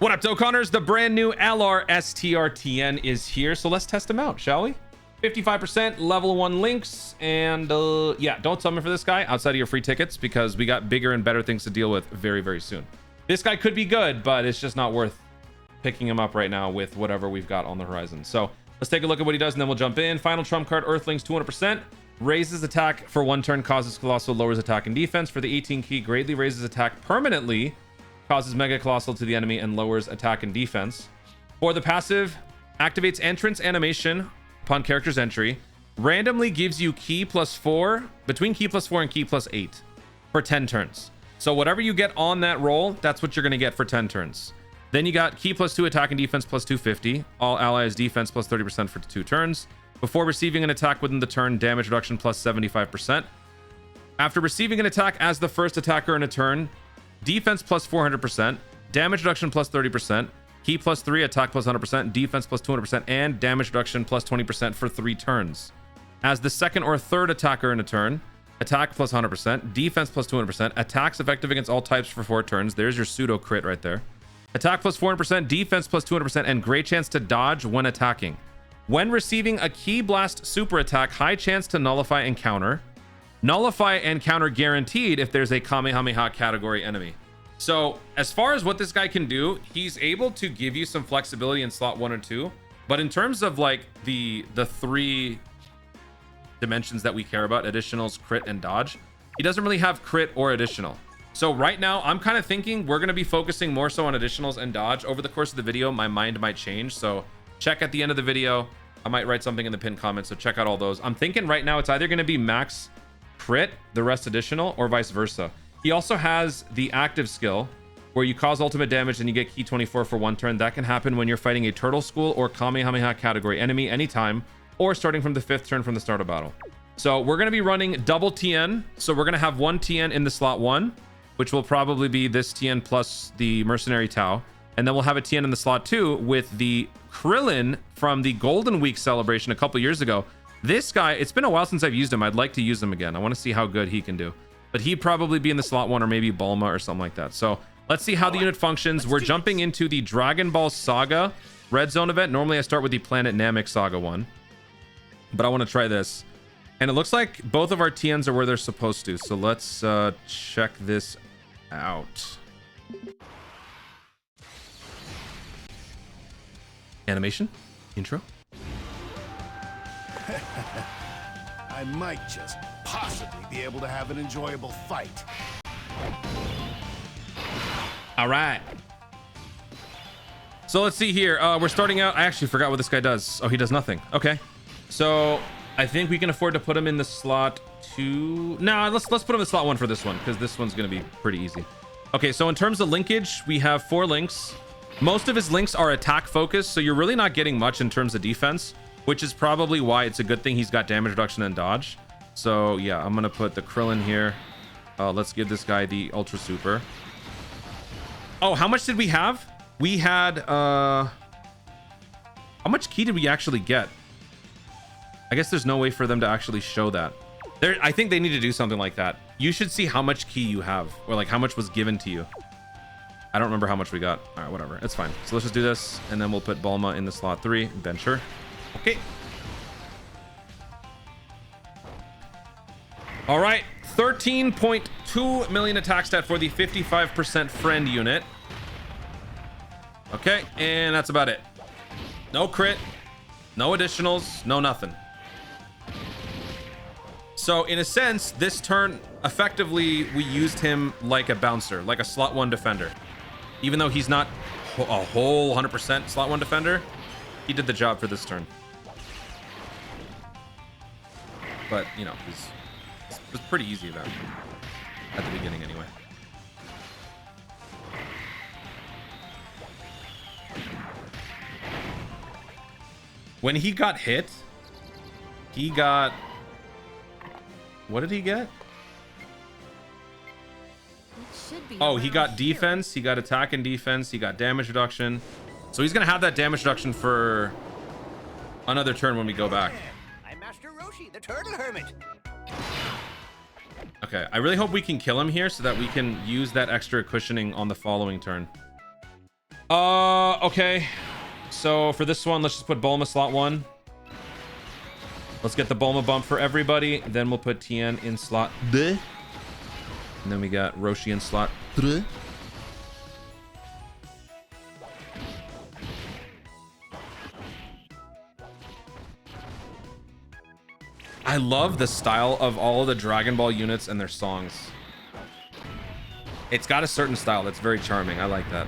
What up, Dokkanners? The brand new LR STR Tien is here, so let's test him out, shall we? 55% level 1 links, and yeah, don't summon for this guy outside of your free tickets because we got bigger and better things to deal with very, very soon. This guy could be good, but it's just not worth picking him up right now with whatever we've got on the horizon. So let's take a look at what he does, and then we'll jump in. Final trump card, Earthlings, 200%. Raises attack for 1 turn, causes Colossal, lowers attack and defense. For the 18 key, greatly raises attack permanently, causes Mega Colossal to the enemy and lowers attack and defense. For the passive, activates entrance animation upon character's entry, randomly gives you key +4, between key +4 and key +8 for 10 turns. So whatever you get on that roll, that's what you're going to get for 10 turns. Then you got key +2 attack and defense +250, all allies defense +30% for 2 turns. Before receiving an attack within the turn, damage reduction +75%. After receiving an attack as the first attacker in a turn, defense +400%, damage reduction +30%, key +3, attack +100%, defense +200%, and damage reduction +20% for 3 turns. As the second or third attacker in a turn, attack +100%, defense +200%, attacks effective against all types for 4 turns. There's your pseudo crit right there. Attack +400%, defense +200%, and great chance to dodge when attacking. When receiving a Ki Blast super attack, high chance to nullify and counter. Nullify and counter guaranteed if there's a Kamehameha category enemy. So as far as what this guy can do, he's able to give you some flexibility in slot 1 or 2. But in terms of like the 3 dimensions that we care about, additionals, crit, and dodge, he doesn't really have crit or additional. So right now I'm kind of thinking we're going to be focusing more so on additionals and dodge. Over the course of the video, my mind might change. So check at the end of the video. I might write something in the pinned comments. So check out all those. I'm thinking right now it's either going to be max crit, the rest additional, or vice versa. He also has the active skill where you cause ultimate damage and you get key 24 for 1 turn. That can happen when you're fighting a Turtle School or Kamehameha category enemy anytime, or starting from the 5th turn from the start of battle. So we're going to be running double Tien. So we're going to have 1 Tien in the slot 1, which will probably be this Tien plus the Mercenary Tau. And then we'll have a Tien in the slot 2 with the Krillin from the Golden Week celebration a couple years ago. This guy, it's been a while since I've used him. I'd like to use him again. I want to see how good he can do. But he'd probably be in the slot 1 or maybe Bulma or something like that. So let's see how the unit functions. We're jumping into the Dragon Ball Saga Red Zone event. Normally I start with the Planet Namek Saga one, but I want to try this. And it looks like both of our Tiens are where they're supposed to. So let's check this out. Animation, intro. I might just possibly be able to have an enjoyable fight. All right. So let's see here. We're starting out. I actually forgot what this guy does. Oh, he does nothing. Okay. So I think we can afford to put him in the slot 2. No, let's put him in slot 1 for this one because this one's going to be pretty easy. Okay, so in terms of linkage, we have 4 links. Most of his links are attack focused, so you're really not getting much in terms of defense, which is probably why it's a good thing he's got damage reduction and dodge. So yeah, I'm gonna put the Krillin here. Let's give this guy the Ultra Super. Oh, how much did we have? We had how much key did we actually get? I guess there's no way for them to actually show that. I think they need to do something like that. You should see how much key you have, or like how much was given to you. I don't remember how much we got. All right, whatever, it's fine. So let's just do this, and then we'll put Bulma in the slot 3. Bench her. Okay. All right, 13.2 million attack stat for the 55% friend unit. Okay, and that's about it. No crit, no additionals, no nothing. So in a sense, this turn, effectively, we used him like a bouncer, like a slot 1 defender. Even though he's not a whole 100% slot 1 defender, he did the job for this turn. But, you know, it was pretty easy about it. At the beginning, anyway. When he got hit, he got... What did he get? Oh, he got defense, he got attack and defense, he got damage reduction. So he's going to have that damage reduction for another turn when we go back. I'm Master Roshi, the Turtle Hermit. Okay, I really hope we can kill him here so that we can use that extra cushioning on the following turn. Okay. So for this one, let's just put Bulma slot 1. Let's get the Bulma bump for everybody. Then we'll put Tien in slot 2. And then we got Roshi in slot 3. I love the style of all of the Dragon Ball units and their songs. It's got a certain style that's very charming. I like that.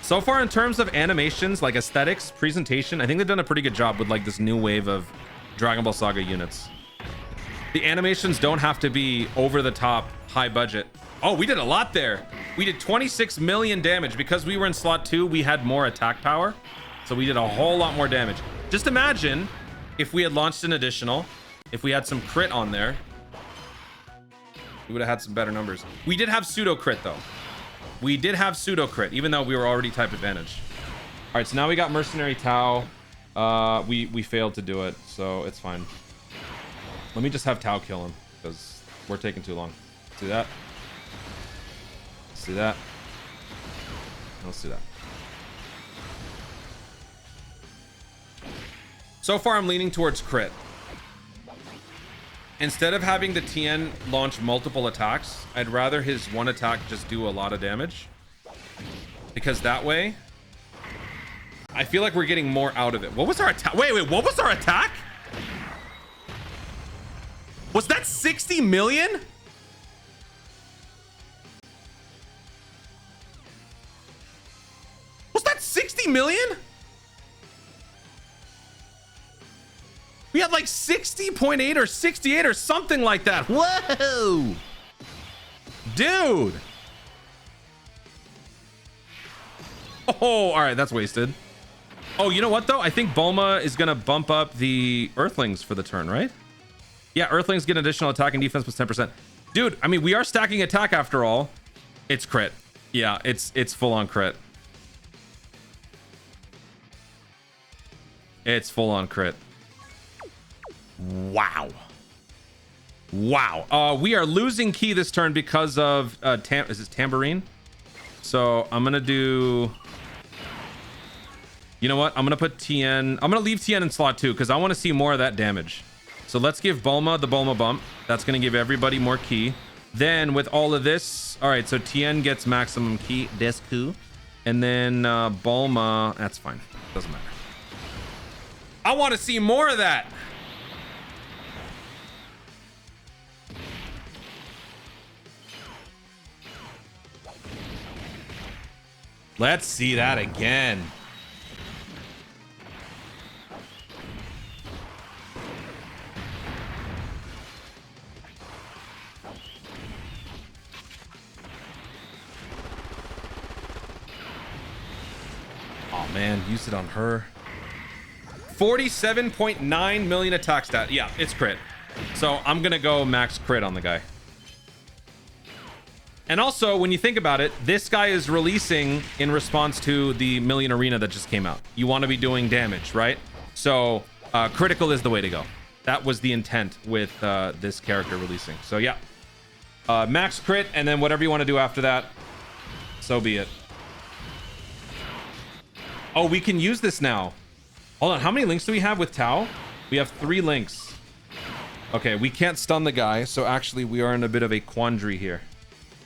So far, in terms of animations, like aesthetics, presentation, I think they've done a pretty good job with like this new wave of Dragon Ball Saga units. The animations don't have to be over the top, high budget. Oh, we did a lot there. We did 26 million damage. Because we were in slot 2, we had more attack power. So we did a whole lot more damage. Just imagine if we had launched an additional, if we had some crit on there, we would have had some better numbers. We did have pseudo crit though. We did have pseudo crit, even though we were already type advantage. All right, so now we got Mercenary Tao. We failed to do it, so it's fine. Let me just have Tao kill him, because we're taking too long. Let's do that. Let's do that. Let's do that. So far, I'm leaning towards crit. Instead of having the Tien launch multiple attacks, I'd rather his one attack just do a lot of damage. Because that way, I feel like we're getting more out of it. What was our attack? Wait, what was our attack? Was that 60 million? Was that 60 million? We had like 60.8 or 68 or something like that. Whoa! Dude! Oh, all right, that's wasted. Oh, you know what, though? I think Bulma is going to bump up the Earthlings for the turn, right? Yeah, Earthlings get additional attack and defense plus 10%. Dude, I mean, we are stacking attack after all. It's crit. Yeah, it's full-on crit. It's full-on crit. Wow. Wow. We are losing ki this turn because of is this Tambourine? So I'm gonna do, you know what, I'm gonna put Tien, I'm gonna leave Tien in slot 2 because I want to see more of that damage. So let's give Bulma the Bulma bump. That's gonna give everybody more ki. Then with all of this, all right, so Tien gets maximum ki, Desku, and then Bulma, that's fine, doesn't matter. I want to see more of that. Let's see that again. Oh man, used it on her. 47.9 million attack stat. Yeah, it's crit. So I'm gonna go max crit on the guy. And also, when you think about it, this guy is releasing in response to the Million Arena that just came out. You want to be doing damage, right? So critical is the way to go. That was the intent with this character releasing. So yeah, max crit, and then whatever you want to do after that, so be it. Oh, we can use this now. Hold on, how many links do we have with Tao? We have 3 links. Okay, we can't stun the guy, so actually we are in a bit of a quandary here.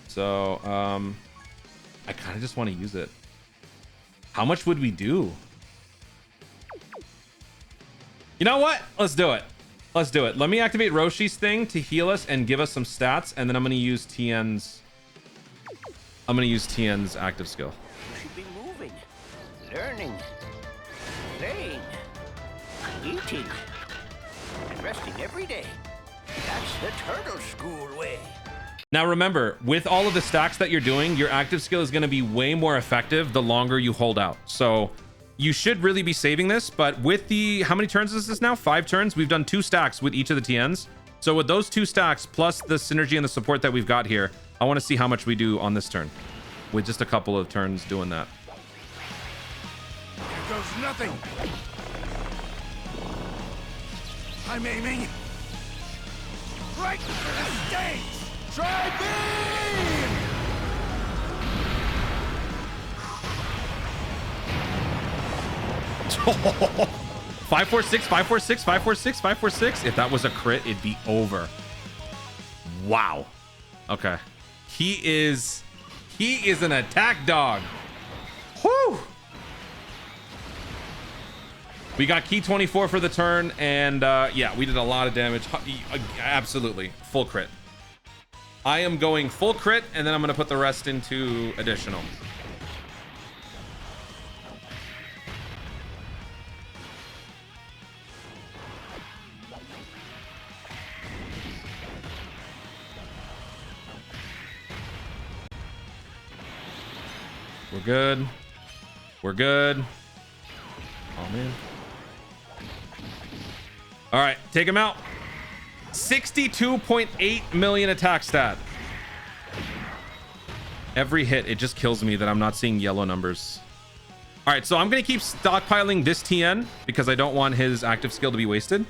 So, I kind of just want to use it. How much would we do? You know what? Let's do it. Let's do it. Let me activate Roshi's thing to heal us and give us some stats, and then I'm going to use Tien's active skill. You should be moving, learning, playing, eating, and resting every day. That's the turtle school way. Now remember, with all of the stacks that you're doing, your active skill is going to be way more effective the longer you hold out. So you should really be saving this, but with the, how many turns is this now? 5 turns. We've done 2 stacks with each of the Tiens. So with those 2 stacks, plus the synergy and the support that we've got here, I want to see how much we do on this turn with just a couple of turns doing that. Here goes nothing. I'm aiming right for the stage. Try me! 546, 546, 546, 546. If that was a crit, it'd be over. Wow. Okay. He is an attack dog. Whew. We got key 24 for the turn, and yeah, we did a lot of damage. Absolutely. Full crit. I am going full crit, and then I'm going to put the rest into additional. We're good. We're good. Oh, man. All right, take him out. 62.8 million attack stat. Every hit, it just kills me that I'm not seeing yellow numbers. All right, so I'm going to keep stockpiling this Tien because I don't want his active skill to be wasted.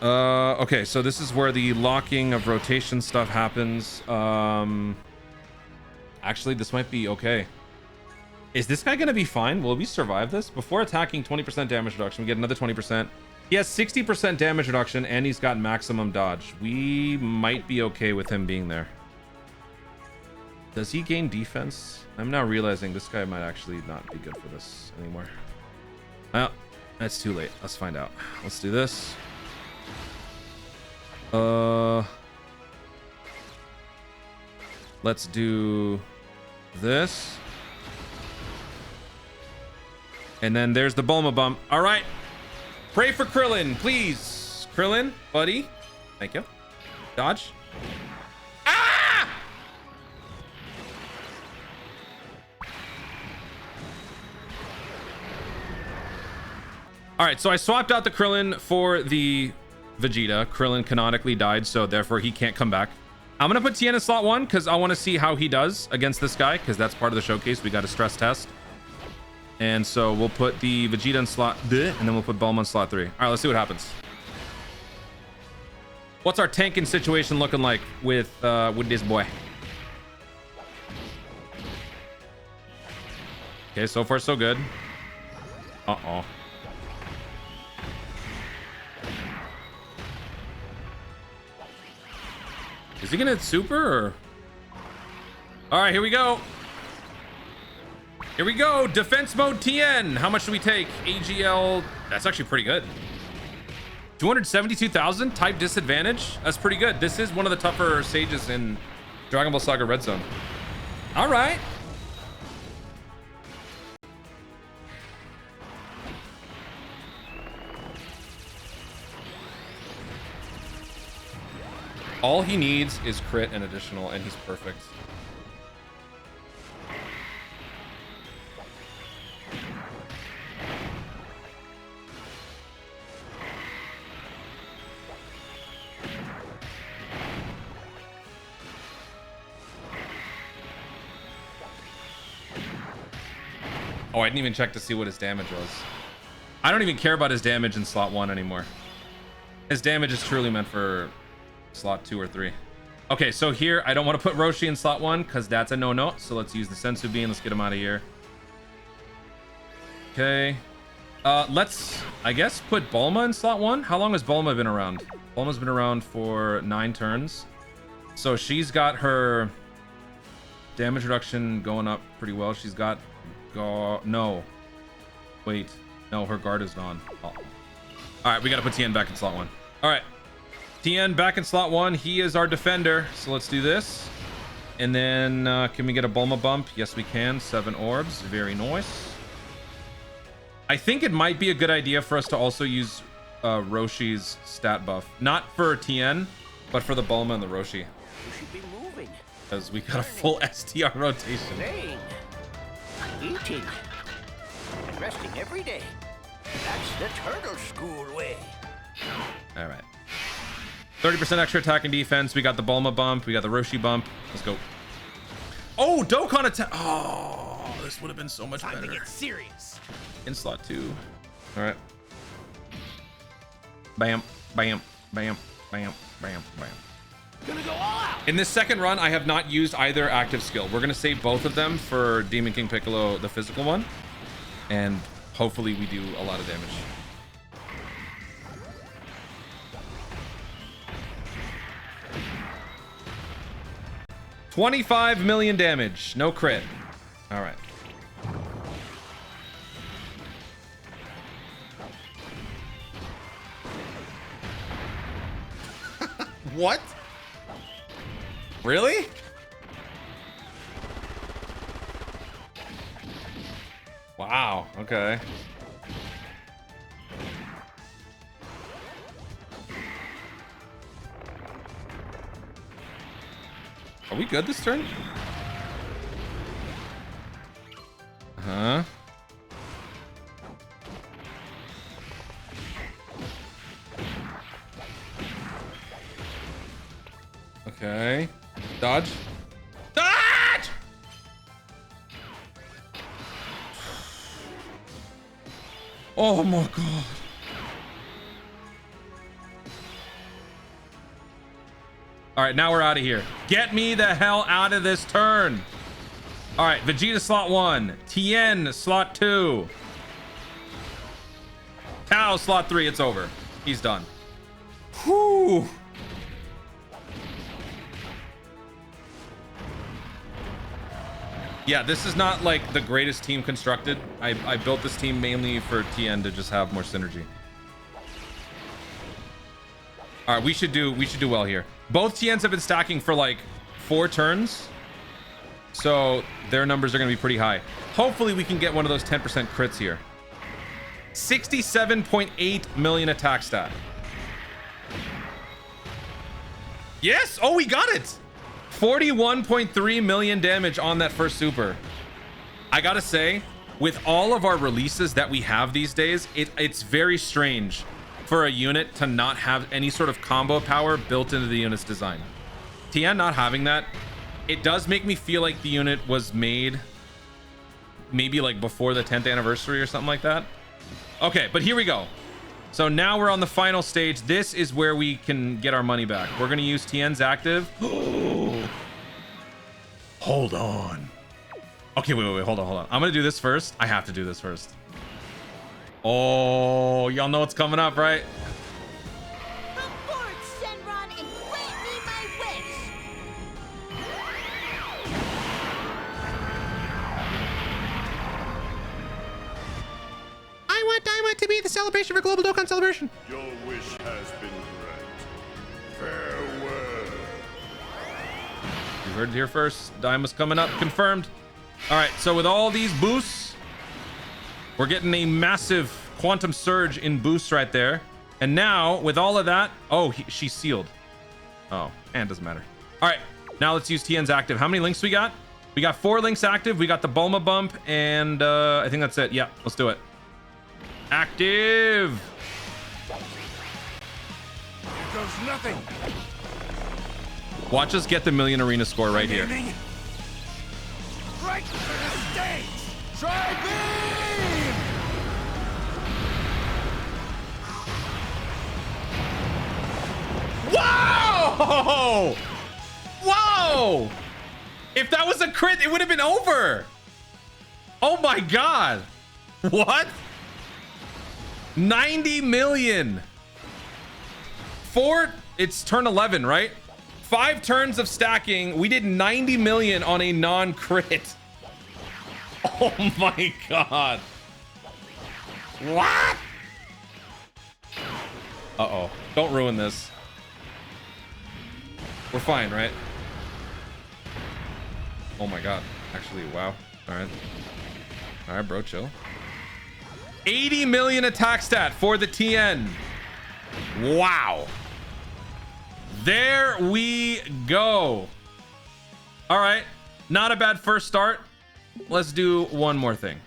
Okay, so this is where the locking of rotation stuff happens. Actually, this might be okay. Is this guy going to be fine? Will we survive this? Before attacking, 20% damage reduction. We get another 20%. He has 60% damage reduction, and he's got maximum dodge. We might be okay with him being there. Does he gain defense? I'm now realizing this guy might actually not be good for this anymore. Well, that's too late. Let's find out. Let's do this. Let's do this. And then there's the Bulma bump. All right. Pray for Krillin, please. Krillin, buddy. Thank you. Dodge. Ah! All right, so I swapped out the Krillin for the Vegeta. Krillin canonically died, so therefore he can't come back. I'm going to put Tien in slot 1 because I want to see how he does against this guy because that's part of the showcase. We got a stress test. And so we'll put the Vegeta in slot, and then we'll put Bulma in slot 3. All right, let's see what happens. What's our tanking situation looking like with this boy? Okay, so far so good. Uh-oh. Is he gonna hit super or? All right, here we go. Here we go. Defense mode Tien. How much do we take? AGL. That's actually pretty good. 272,000 type disadvantage. That's pretty good. This is one of the tougher stages in Dragon Ball Saga Red Zone. All right. All he needs is crit and additional, and he's perfect. Oh, I didn't even check to see what his damage was. I don't even care about his damage in slot 1 anymore. His damage is truly meant for slot 2 or 3. Okay, so here I don't want to put Roshi in slot 1 because that's a no-no. So let's use the Sensu Bean. Let's get him out of here. Okay. Let's, I guess, put Bulma in slot 1. How long has Bulma been around? Bulma's been around for 9 turns. So she's got her damage reduction going up pretty well. She's got no. Wait. No, her guard is gone. Oh. All right, we got to put Tien back in slot 1. All right. Tien back in slot 1. He is our defender. So let's do this. And then can we get a Bulma bump? Yes, we can. 7 orbs. Very nice. I think it might be a good idea for us to also use Roshi's stat buff. Not for Tien, but for the Bulma and the Roshi. You should be moving. Because we got a full STR rotation. Playing. Eating. And resting every day. That's the turtle school way. All right. 30% extra attack and defense. We got the Bulma bump. We got the Roshi bump. Let's go. Oh, Dokkan attack. Oh, this would have been so much better. Time to get serious. In slot 2. All right. Bam, bam, bam, bam, bam, bam. Gonna go all out. In this second run, I have not used either active skill. We're going to save both of them for Demon King Piccolo, the physical one. And hopefully we do a lot of damage. $25 million damage. No crit. All right. What? Really? Wow. Okay. Are we good this turn? Huh? Okay. Dodge. Dodge! Oh my god. All right, now we're out of here. Get me the hell out of this turn. All right, Vegeta slot 1, Tien slot 2, Tao slot 3. It's over. He's done. Whew. Yeah, this is not like the greatest team constructed. I built this team mainly for Tien to just have more synergy. All right, we should do well here. Both Tiens have been stacking for like 4 turns, so their numbers are going to be pretty high. Hopefully we can get one of those 10% crits here. 67.8 million attack stat. Yes! Oh, we got it! 41.3 million damage on that first super. I gotta say, with all of our releases that we have these days, it's very strange for a unit to not have any sort of combo power built into the unit's design. Tien not having that, it does make me feel like the unit was made maybe like before the 10th anniversary or something like that. Okay, but here we go. So now we're on the final stage. This is where we can get our money back. We're gonna use Tien's active. Hold on. Okay, wait, hold on. I'm gonna do this first. I have to do this first. Oh, y'all know what's coming up, right? Come forward, Shenron, and grant me my wish. I want to be the celebration for Global Dokkan Celebration. Your wish has been granted. Farewell. You heard it here first. Daima's coming up, confirmed. All right, so with all these boosts, we're getting a massive quantum surge in boosts right there. And now with all of that, oh, she's sealed. Oh, and doesn't matter. All right, now let's use Tien's active. How many links we got? We got 4 links active. We got the Bulma bump, and I think that's it. Yeah, let's do it. Active. Here goes nothing. Watch us get the million arena score right here. Aiming right for the stage. Try beam. Whoa! Whoa! If that was a crit, it would have been over. Oh my god. What? 90 million. It's turn 11, right? 5 turns of stacking. We did 90 million on a non-crit. Oh my god. What? Uh-oh. Don't ruin this. We're fine, right? Oh my god. Actually, wow. All right. All right, bro, chill. 80 million attack stat for the Tien. Wow. There we go. All right. Not a bad first start. Let's do one more thing.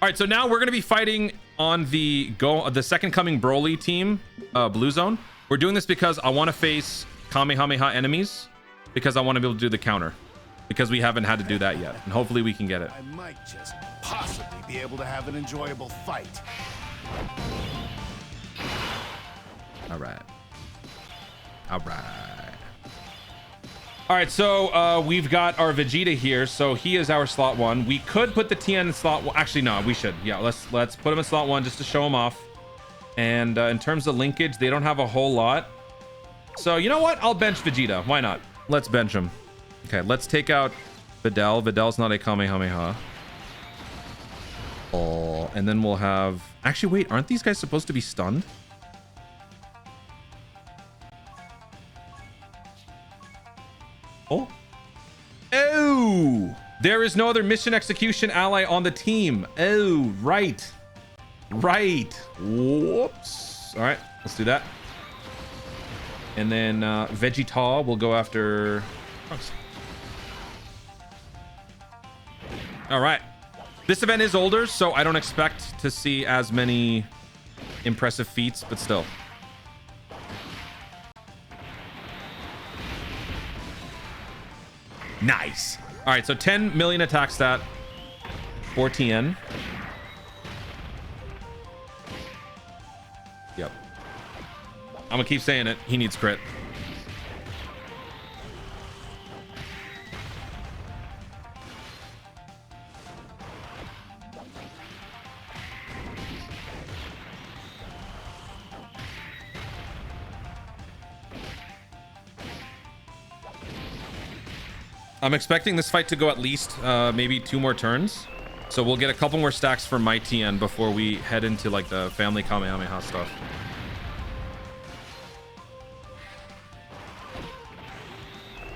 All right, so now we're going to be fighting on the second coming Broly team, Blue Zone. We're doing this because I want to face Kamehameha enemies, because I want to be able to do the counter, because we haven't had to do that yet, and hopefully we can get it. I might just possibly be able to have an enjoyable fight. All right. All right. All right, so we've got our Vegeta here, so he is our slot 1. We could put the Tien in slot 1. Actually, no, we should. Yeah, let's put him in slot 1 just to show him off. And in terms of linkage, they don't have a whole lot. So you know what? I'll bench Vegeta. Why not? Let's bench him. Okay, let's take out Videl. Videl's not a Kamehameha. Oh, and then we'll have... Actually, wait, aren't these guys supposed to be stunned? Oh. Oh! There is no other mission execution ally on the team. Oh, right. Right. Whoops. All right, let's do that. And then Vegeta will go after... All right. This event is older, so I don't expect to see as many impressive feats, but still. Nice. All right, so 10 million attack stat for Tien. Yep. I'm gonna keep saying it. He needs crit. I'm expecting this fight to go at least maybe 2 more turns. So we'll get a couple more stacks for my Tien before we head into like the family Kamehameha stuff.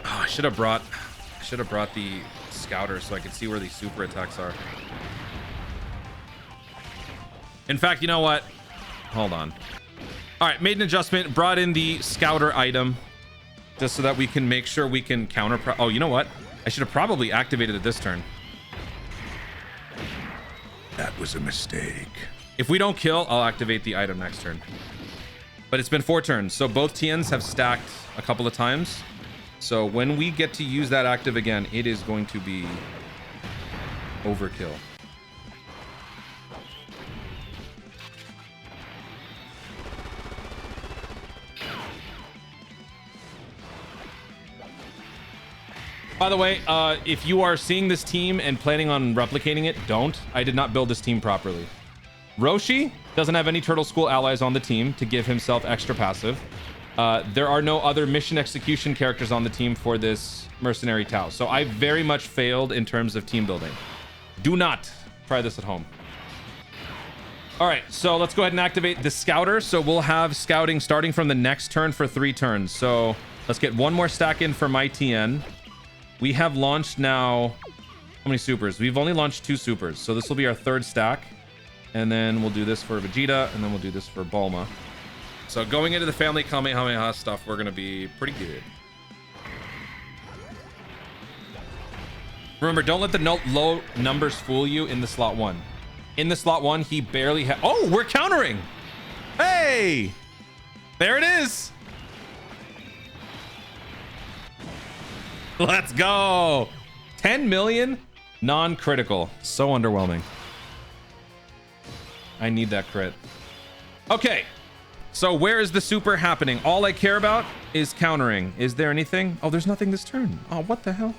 Oh, I should have brought the scouter so I could see where these super attacks are. In fact, you know what? Hold on. All right, made an adjustment, brought in the scouter item. Just so that we can make sure we can counter... Oh, you know what? I should have probably activated it this turn. That was a mistake. If we don't kill, I'll activate the item next turn. But it's been 4 turns, so both Tiens have stacked a couple of times. So when we get to use that active again, it is going to be overkill. By the way, if you are seeing this team and planning on replicating it, don't. I did not build this team properly. Roshi doesn't have any Turtle School allies on the team to give himself extra passive. There are no other mission execution characters on the team for this Mercenary Tau. So I very much failed in terms of team building. Do not try this at home. All right, so let's go ahead and activate the Scouter. So we'll have scouting starting from the next turn for 3 turns. So let's get 1 more stack in for my Tien. We have launched now... How many supers? We've only launched 2 supers. So this will be our 3rd stack. And then we'll do this for Vegeta. And then we'll do this for Bulma. So going into the family Kamehameha stuff, we're going to be pretty good. Remember, don't let the low numbers fool you in the slot 1. In the slot 1, he barely had... Oh, we're countering! Hey! There it is! Let's go. 10 million non-critical. So underwhelming. I need that crit. Okay. So where is the super happening? All I care about is countering. Is there anything? Oh, there's nothing this turn. Oh, what the hell?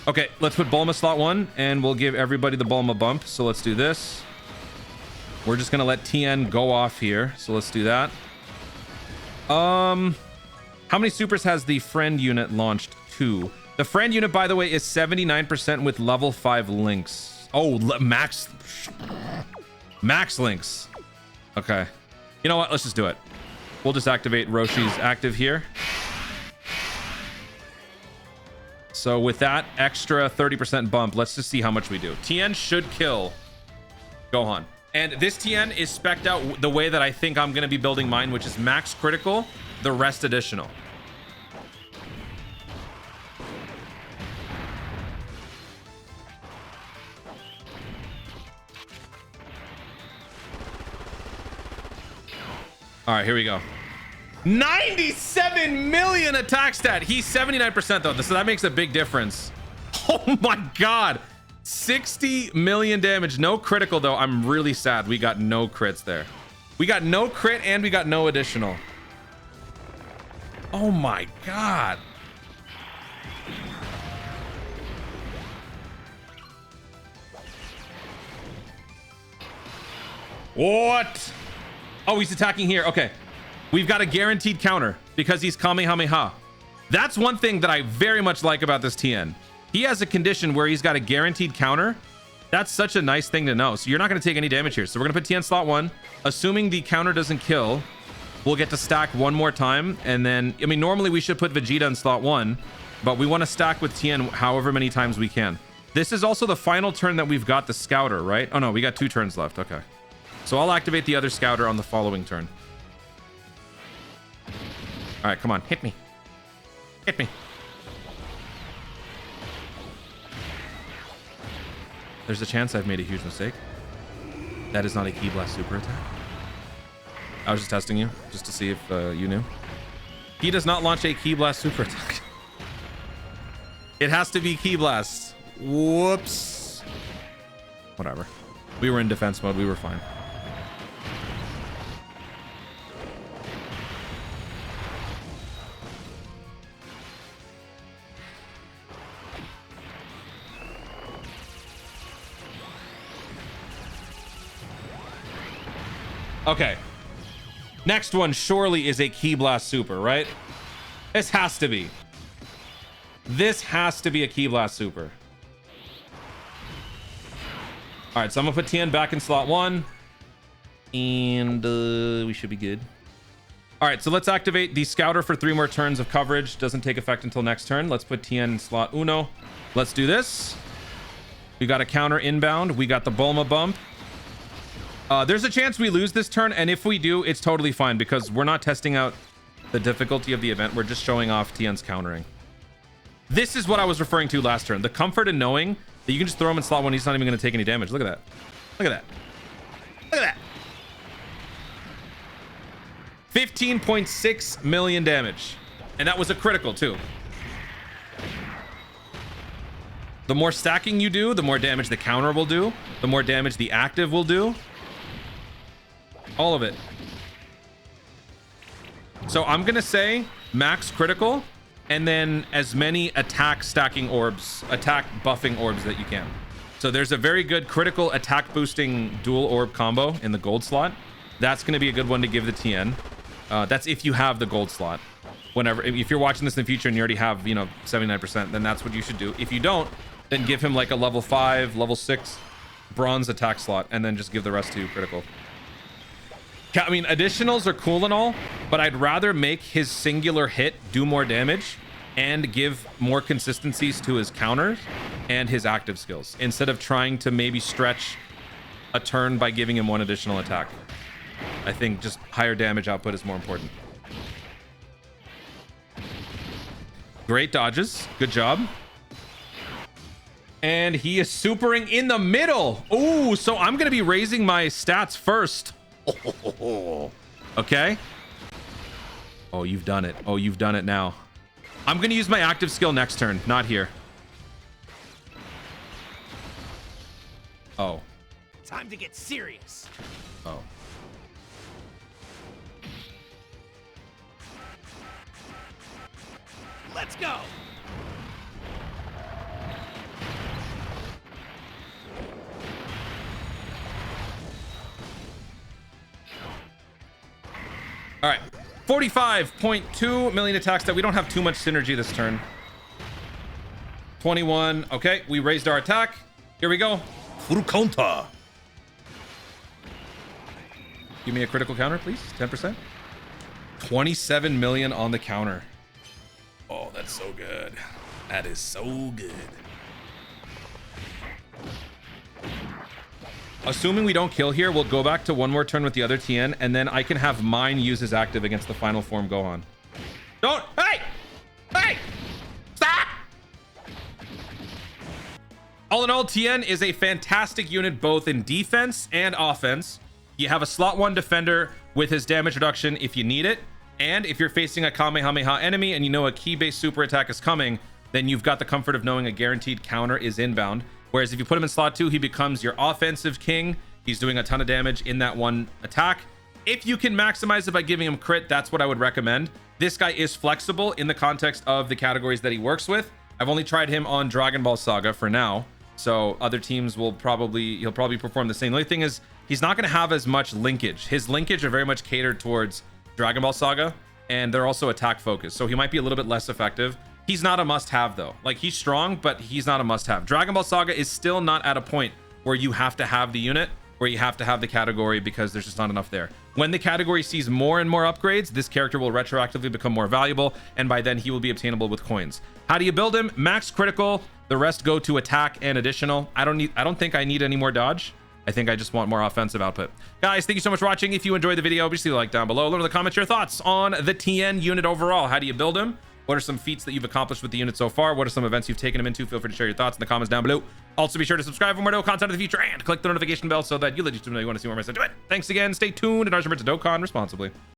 Okay, let's put Bulma slot 1 and we'll give everybody the Bulma bump. So let's do this. We're just going to let Tien go off here. So let's do that. How many supers has the friend unit launched? 2. The friend unit, by the way, is 79% with level 5 links. Oh, max links. Okay. You know what? Let's just do it. We'll just activate Roshi's active here. So with that extra 30% bump, let's just see how much we do. Tien should kill Gohan. And this Tien is spec'd out the way that I think I'm going to be building mine, which is max critical, the rest additional. All right, here we go. 97 million attack stat. He's 79% though, so that makes a big difference. Oh my God. 60 million damage. No critical though. I'm really sad we got no crits there. We got no crit and we got no additional. Oh my god. What? Oh, he's attacking here. Okay. We've got a guaranteed counter because he's Kamehameha. That's one thing that I very much like about this Tien. He has a condition where he's got a guaranteed counter. That's such a nice thing to know. So you're not going to take any damage here. So we're going to put Tien slot 1. Assuming the counter doesn't kill, we'll get to stack one more time. And then, I mean, normally we should put Vegeta in slot 1, but we want to stack with Tien however many times we can. This is also the final turn that we've got the Scouter, right? Oh no, we got 2 turns left. Okay. So I'll activate the other Scouter on the following turn. All right, come on. Hit me. Hit me. There's a chance I've made a huge mistake. That is not a Ki Blast super attack. I was just testing you, just to see if you knew. He does not launch a Ki Blast super attack. It has to be Ki Blast. Whoops. Whatever. We were in defense mode. We were fine. Okay. Next one surely is a Ki Blast super, right? This has to be. This has to be a Ki Blast super. All right, so I'm gonna put Tien back in slot 1. And we should be good. All right, so let's activate the Scouter for 3 more turns of coverage. Doesn't take effect until next turn. Let's put Tien in slot 1. Let's do this. We got a counter inbound. We got the Bulma bump. There's a chance we lose this turn, and if we do, it's totally fine because we're not testing out the difficulty of the event. We're just showing off Tien's countering. This is what I was referring to last turn. The comfort in knowing that you can just throw him in slot 1. He's not even going to take any damage. Look at that. Look at that. Look at that. 15.6 million damage. And that was a critical, too. The more stacking you do, the more damage the counter will do. The more damage the active will do. All of it. So I'm gonna say max critical and then as many attack stacking orbs, attack buffing orbs that you can. So there's a very good critical attack boosting dual orb combo in the gold slot. That's gonna be a good one to give the Tien. That's if you have the gold slot. Whenever, if you're watching this in the future and you already have, you know, 79%, then that's what you should do. If you don't, then give him like a level 5, level 6 bronze attack slot and then just give the rest to critical. I mean, additionals are cool and all, but I'd rather make his singular hit do more damage and give more consistencies to his counters and his active skills instead of trying to maybe stretch a turn by giving him 1 additional attack. I think just higher damage output is more important. Great dodges. Good job. And he is supering in the middle. Oh, so I'm going to be raising my stats first. Okay. Oh, you've done it. Oh, you've done it now. I'm going to use my active skill next turn, not here. Oh. Time to get serious. Oh. Let's go. All right, 45.2 million attacks that we don't have too much synergy this turn. 21. Okay, we raised our attack. Here we go. Full counter. Give me a critical counter, please. 10%. 27 million on the counter. Oh, that's so good. That is so good. Assuming we don't kill here, we'll go back to 1 more turn with the other Tien, and then I can have mine use his active against the final form Gohan. Don't! Hey! Hey! Stop! All in all, Tien is a fantastic unit both in defense and offense. You have a slot 1 defender with his damage reduction if you need it, and if you're facing a Kamehameha enemy and you know a key-based super attack is coming, then you've got the comfort of knowing a guaranteed counter is inbound. Whereas if you put him in slot 2, he becomes your offensive king. He's doing a ton of damage in that 1 attack. If you can maximize it by giving him crit, that's what I would recommend. This guy is flexible in the context of the categories that he works with. I've only tried him on Dragon Ball Saga for now, so other teams will he'll probably perform the same. The only thing is he's not going to have as much linkage. His linkage are very much catered towards Dragon Ball Saga, and they're also attack focused, so he might be a little bit less effective. He's not a must-have though. Like, he's strong, but he's not a must-have. Dragon Ball Saga is still not at a point where you have to have the unit, where you have to have the category, because there's just not enough there. When the category sees more and more upgrades, this character will retroactively become more valuable, and by then he will be obtainable with coins. How do you build him? Max critical, the rest go to attack and additional. I don't think I need any more dodge. I think I just want more offensive output. Guys, thank you so much for watching. If you enjoyed the video, please leave a like down below. Let me know in the comments your thoughts on the Tien unit overall. How do you build him? What are some feats that you've accomplished with the unit so far? What are some events you've taken him into? Feel free to share your thoughts in the comments down below. Also, be sure to subscribe for more content in the future and click the notification bell so that you let YouTube know you want to see more. Do it. Thanks again. Stay tuned, and remember to Dokkan responsibly.